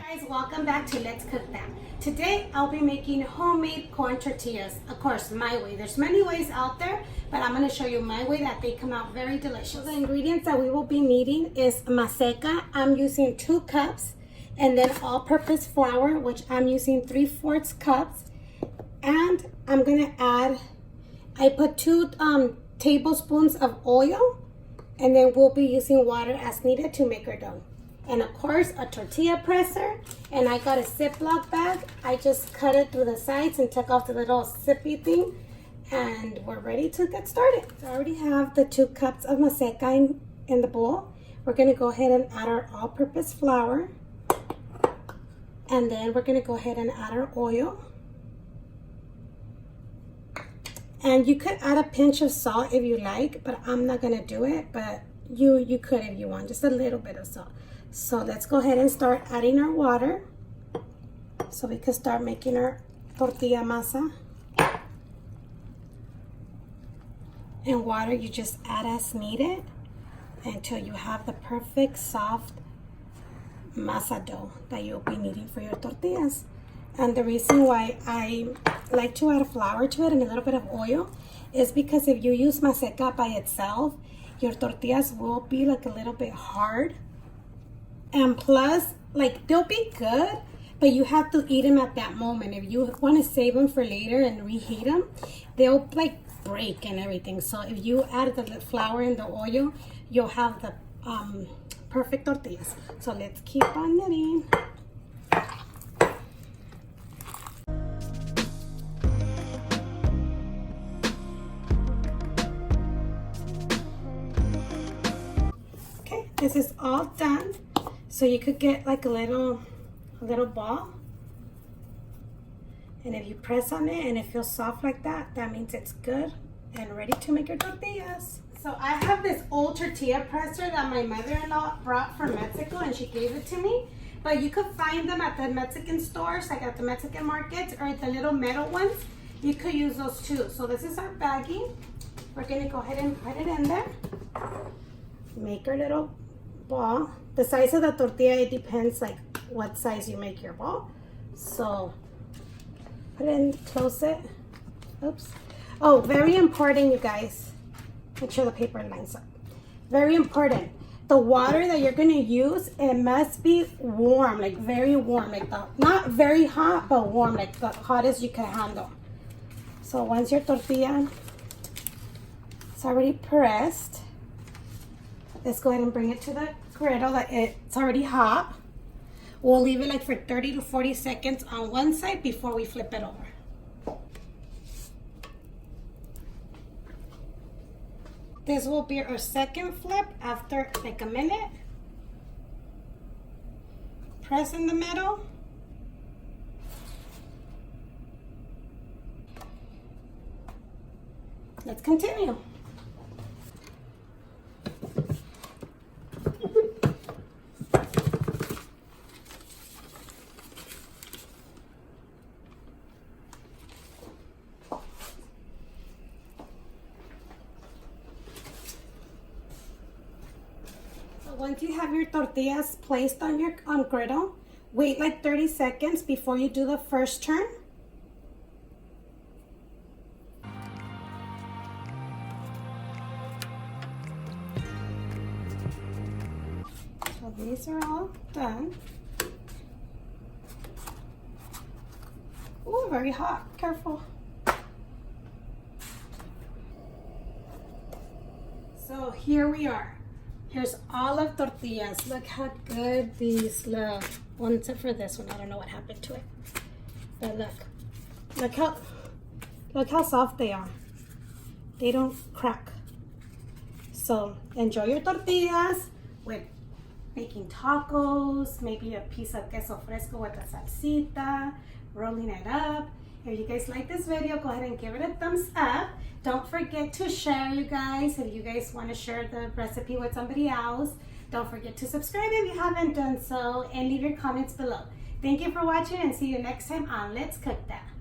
Guys, welcome back to Let's Cook That. Today I'll be making homemade corn tortillas. Of course, my way. There's many ways out there, but I'm going to show you my way that they come out very delicious. So the ingredients that we will be needing is maseca. I'm using 2 cups, and then all-purpose flour, which I'm using 3/4 cups. And I'm going to add, I put 2 tablespoons of oil, and then we'll be using water as needed to make our dough. And of course, a tortilla presser, and I got a Ziploc bag. I just cut it through the sides and took off the little zippy thing, and we're ready to get started. So I already have the 2 cups of maseca in the bowl. We're gonna go ahead and add our all-purpose flour, and then we're gonna go ahead and add our oil. And you could add a pinch of salt if you like, but I'm not gonna do it, but you could if you want, just a little bit of salt. So let's go ahead and start adding our water so we can start making our tortilla masa. And water you just add as needed until you have the perfect soft masa dough that you'll be needing for your tortillas. And the reason why I like to add flour to it and a little bit of oil is because if you use maseca by itself, your tortillas will be like a little bit hard. And plus, like, they'll be good, but you have to eat them at that moment. If you want to save them for later and reheat them, they'll like break and everything. So if you add the flour and the oil, you'll have the perfect tortillas. So let's keep on kneading. Okay, this is all done. So you could get like a little ball, and if you press on it and it feels soft like that, that means it's good and ready to make your tortillas. So I have this old tortilla presser that my mother-in-law brought from Mexico, and she gave it to me. But you could find them at the Mexican stores, like at the Mexican markets, or the little metal ones. You could use those too. So this is our baggie. We're gonna go ahead and put it in there. Make our little ball. The size of the tortilla, it depends like what size you make your ball. So put it in, close it. Oops. Oh, very important, you guys. Make sure the paper lines up. Very important. The water that you're gonna use, it must be warm, like very warm, like not very hot, but warm, like the hottest you can handle. So once your tortilla is already pressed, let's go ahead and bring it to the griddle that it's already hot. We'll leave it like for 30 to 40 seconds on one side before we flip it over. This will be our second flip after like a minute. Press in the middle. Let's continue. Once you have your tortillas placed on your griddle, wait like 30 seconds before you do the first turn. So these are all done. Oh, very hot. Careful. So here we are. Here's all of tortillas. Look how good these look. Well, except for this one, I don't know what happened to it. But look how soft they are. They don't crack. So enjoy your tortillas with making tacos, maybe a piece of queso fresco with a salsita, rolling it up. If you guys like this video, go ahead and give it a thumbs up. Don't forget to share, you guys. If you guys want to share the recipe with somebody else, don't forget to subscribe if you haven't done so, and leave your comments below. Thank you for watching, and see you next time on Let's Cook That.